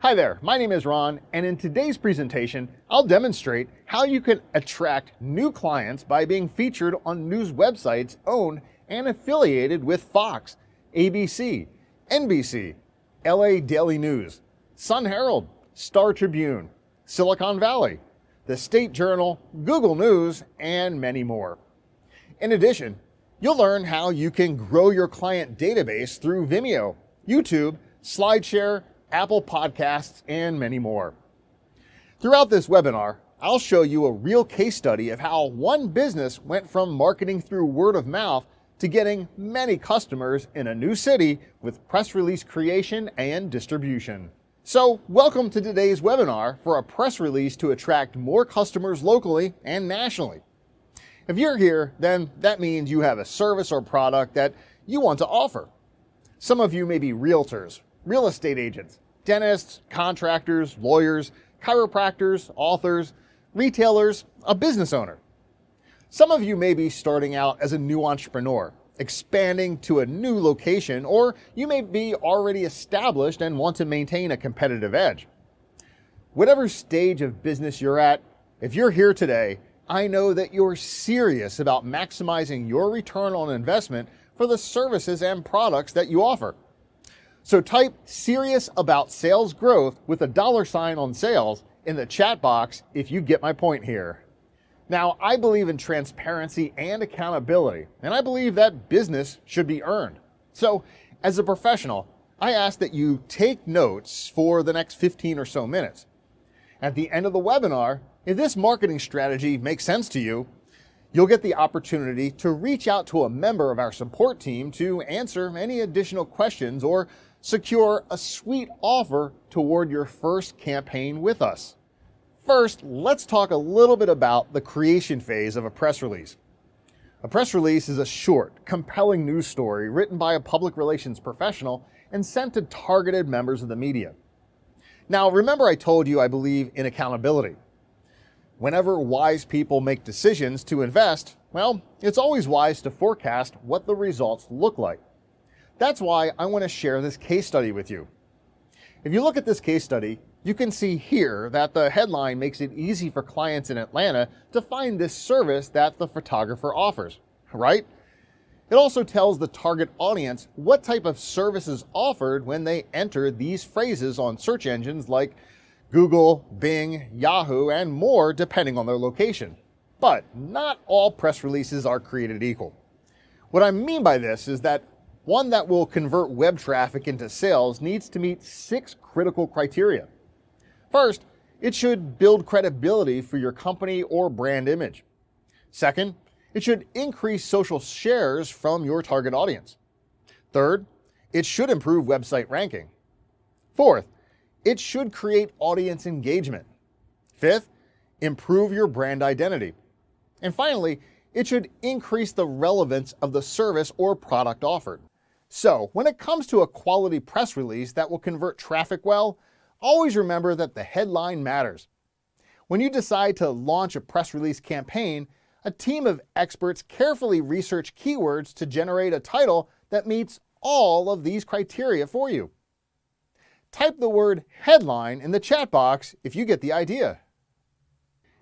Hi there, my name is Ron, and in today's presentation, I'll demonstrate how you can attract new clients by being featured on news websites owned and affiliated with Fox, ABC, NBC, LA Daily News, Sun Herald, Star Tribune, Silicon Valley, the State Journal, Google News, and many more. In addition, you'll learn how you can grow your client database through Vimeo, YouTube, SlideShare, Apple Podcasts, and many more. Throughout this webinar, I'll show you a real case study of how one business went from marketing through word of mouth to getting many customers in a new city with press release creation and distribution. So, welcome to today's webinar for a press release to attract more customers locally and nationally. If you're here, then that means you have a service or product that you want to offer. Some of you may be realtors, real estate agents, dentists, contractors, lawyers, chiropractors, authors, retailers, a business owner. Some of you may be starting out as a new entrepreneur, expanding to a new location, or you may be already established and want to maintain a competitive edge. Whatever stage of business you're at, if you're here today, I know that you're serious about maximizing your return on investment for the services and products that you offer. So type "serious about sales growth" with a $ on sales in the chat box if you get my point here. Now, I believe in transparency and accountability, and I believe that business should be earned. So, as a professional, I ask that you take notes for the next 15 or so minutes. At the end of the webinar, if this marketing strategy makes sense to you, you'll get the opportunity to reach out to a member of our support team to answer any additional questions or secure a sweet offer toward your first campaign with us. First, let's talk a little bit about the creation phase of a press release. A press release is a short, compelling news story written by a public relations professional and sent to targeted members of the media. Now, remember I told you I believe in accountability. Whenever wise people make decisions to invest, well, it's always wise to forecast what the results look like. That's why I want to share this case study with you. If you look at this case study, you can see here that the headline makes it easy for clients in Atlanta to find this service that the photographer offers, right? It also tells the target audience what type of service is offered when they enter these phrases on search engines like Google, Bing, Yahoo, and more depending on their location. But not all press releases are created equal. What I mean by this is that one that will convert web traffic into sales needs to meet 6 critical criteria. First, it should build credibility for your company or brand image. Second, it should increase social shares from your target audience. Third, it should improve website ranking. Fourth, it should create audience engagement. Fifth, improve your brand identity. And finally, it should increase the relevance of the service or product offered. So, when it comes to a quality press release that will convert traffic well, always remember that the headline matters. When you decide to launch a press release campaign, a team of experts carefully research keywords to generate a title that meets all of these criteria for you. Type the word headline in the chat box if you get the idea.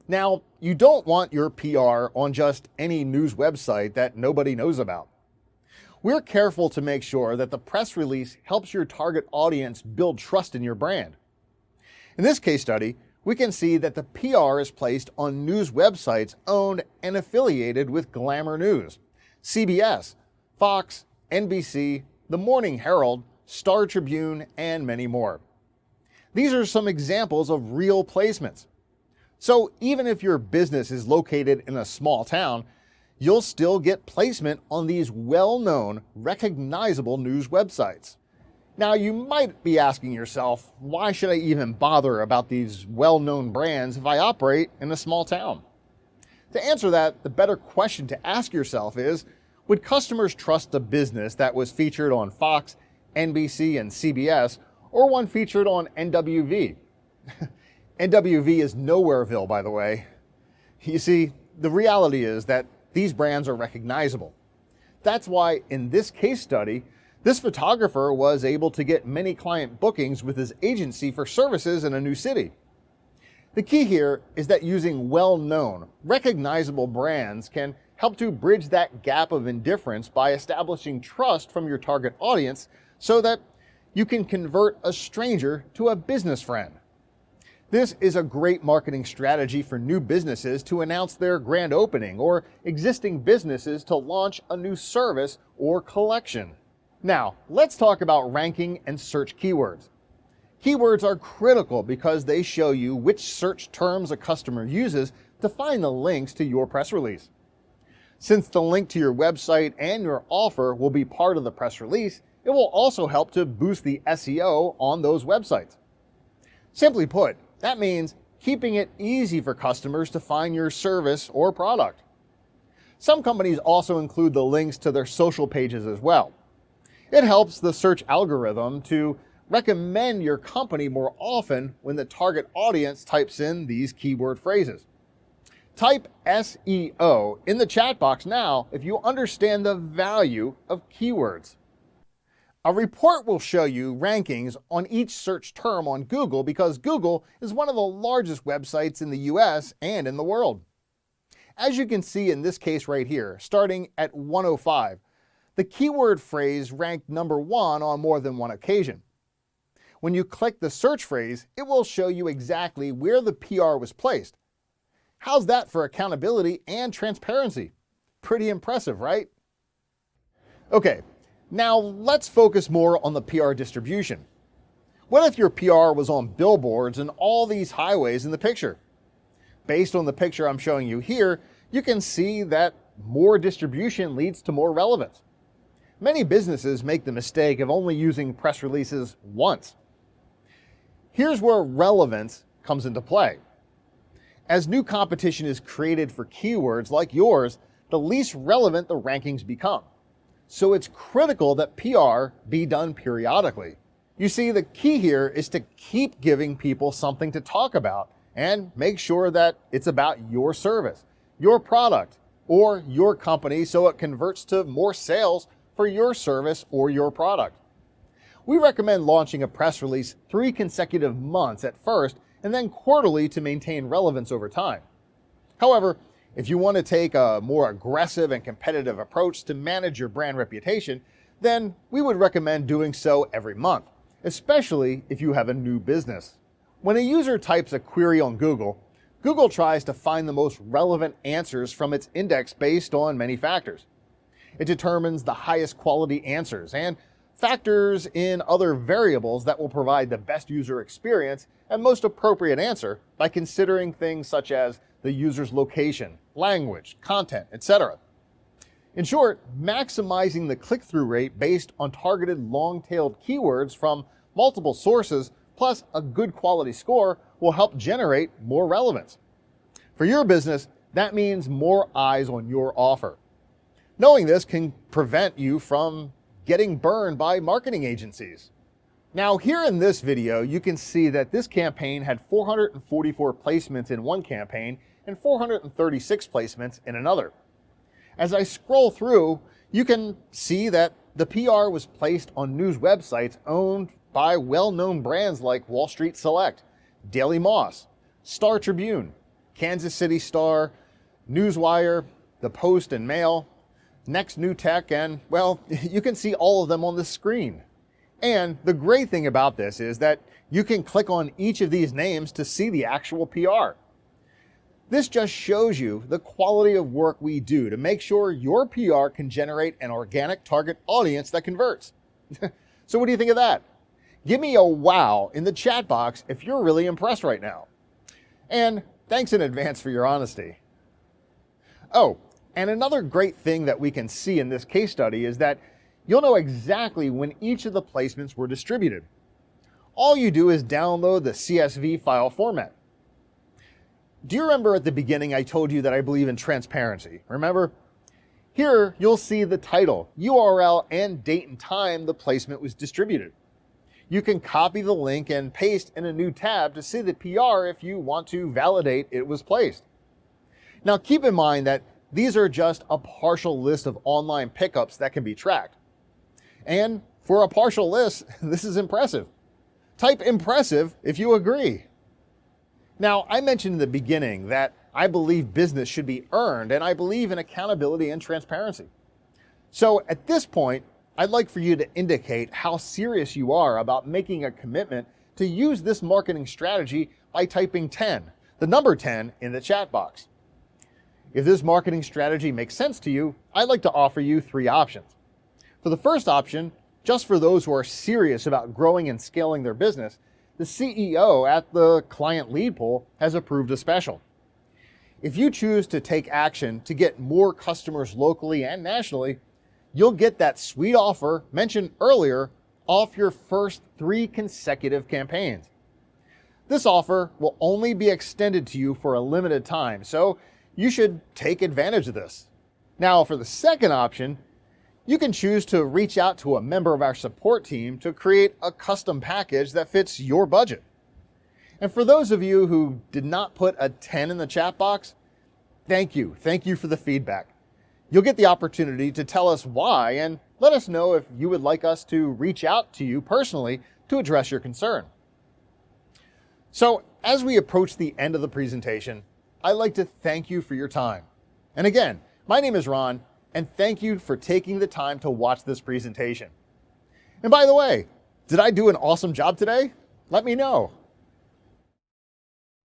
Now, you don't want your PR on just any news website that nobody knows about. We're careful to make sure that the press release helps your target audience build trust in your brand. In this case study, we can see that the PR is placed on news websites owned and affiliated with Glamour News, CBS, Fox, NBC, The Morning Herald, Star Tribune, and many more. These are some examples of real placements. So even if your business is located in a small town, you'll still get placement on these well-known, recognizable news websites. Now, you might be asking yourself, why should I even bother about these well-known brands if I operate in a small town? To answer that, the better question to ask yourself is, would customers trust a business that was featured on Fox, NBC, and CBS, or one featured on NWV? NWV is Nowhereville, by the way. You see, the reality is that these brands are recognizable. That's why in this case study, This photographer was able to get many client bookings with his agency for services in a new city. The key here is that using well-known, recognizable brands can help to bridge that gap of indifference by establishing trust from your target audience so that you can convert a stranger to a business friend. This is a great marketing strategy for new businesses to announce their grand opening or existing businesses to launch a new service or collection. Now, let's talk about ranking and search keywords. Keywords are critical because they show you which search terms a customer uses to find the links to your press release. Since the link to your website and your offer will be part of the press release, it will also help to boost the SEO on those websites. Simply put, that means keeping it easy for customers to find your service or product. Some companies also include the links to their social pages as well. It helps the search algorithm to recommend your company more often when the target audience types in these keyword phrases. Type SEO in the chat box now if you understand the value of keywords. A report will show you rankings on each search term on Google because Google is one of the largest websites in the US and in the world. As you can see in this case right here, starting at 105, the keyword phrase ranked number 1 on more than one occasion. When you click the search phrase, it will show you exactly where the PR was placed. How's that for accountability and transparency? Pretty impressive, right? Okay. Now let's focus more on the PR distribution. What if your PR was on billboards and all these highways in the picture? Based on the picture I'm showing you here, you can see that more distribution leads to more relevance. Many businesses make the mistake of only using press releases once. Here's where relevance comes into play. As new competition is created for keywords like yours, the least relevant the rankings become. So it's critical that PR be done periodically. You see, the key here is to keep giving people something to talk about and make sure that it's about your service, your product, or your company so it converts to more sales for your service or your product. We recommend launching a press release 3 consecutive months at first and then quarterly to maintain relevance over time. However, if you want to take a more aggressive and competitive approach to manage your brand reputation, then we would recommend doing so every month, especially if you have a new business. When a user types a query on Google, Google tries to find the most relevant answers from its index based on many factors. It determines the highest quality answers and factors in other variables that will provide the best user experience and most appropriate answer by considering things such as the user's location, language, content, etc. In short, maximizing the click-through rate based on targeted long-tailed keywords from multiple sources plus a good quality score will help generate more relevance. For your business, that means more eyes on your offer. Knowing this can prevent you from getting burned by marketing agencies. Now, here in this video, you can see that this campaign had 444 placements in one campaign and 436 placements in another. As I scroll through, you can see that the PR was placed on news websites owned by well-known brands like Wall Street Select, Daily Moss, Star Tribune, Kansas City Star, Newswire, The Post and Mail, Next New Tech, and, well, you can see all of them on the screen. And the great thing about this is that you can click on each of these names to see the actual PR. This just shows you the quality of work we do to make sure your PR can generate an organic target audience that converts. So what do you think of that? Give me a wow in the chat box if you're really impressed right now. And thanks in advance for your honesty. Oh, and another great thing that we can see in this case study is that you'll know exactly when each of the placements were distributed. All you do is download the CSV file format. Do you remember at the beginning I told you that I believe in transparency? Remember? Here you'll see the title, URL, and date and time the placement was distributed. You can copy the link and paste in a new tab to see the PR if you want to validate it was placed. Now keep in mind that these are just a partial list of online pickups that can be tracked. And For a partial list, this is impressive. Type impressive if you agree. Now, I mentioned in the beginning that I believe business should be earned, and I believe in accountability and transparency. So at this point, I'd like for you to indicate how serious you are about making a commitment to use this marketing strategy by typing 10, the number 10, in the chat box. If this marketing strategy makes sense to you, I'd like to offer you 3 options. For the first option, just for those who are serious about growing and scaling their business, the CEO at the client lead pool has approved a special. If you choose to take action to get more customers locally and nationally, you'll get that sweet offer mentioned earlier off your first 3 consecutive campaigns. This offer will only be extended to you for a limited time, so you should take advantage of this. Now, for the second option, you can choose to reach out to a member of our support team to create a custom package that fits your budget. And for those of you who did not put a 10 in the chat box, thank you. Thank you for the feedback. You'll get the opportunity to tell us why and let us know if you would like us to reach out to you personally to address your concern. So, as we approach the end of the presentation, I'd like to thank you for your time. And again, my name is Ron, and thank you for taking the time to watch this presentation. And by the way, did I do an awesome job today? Let me know.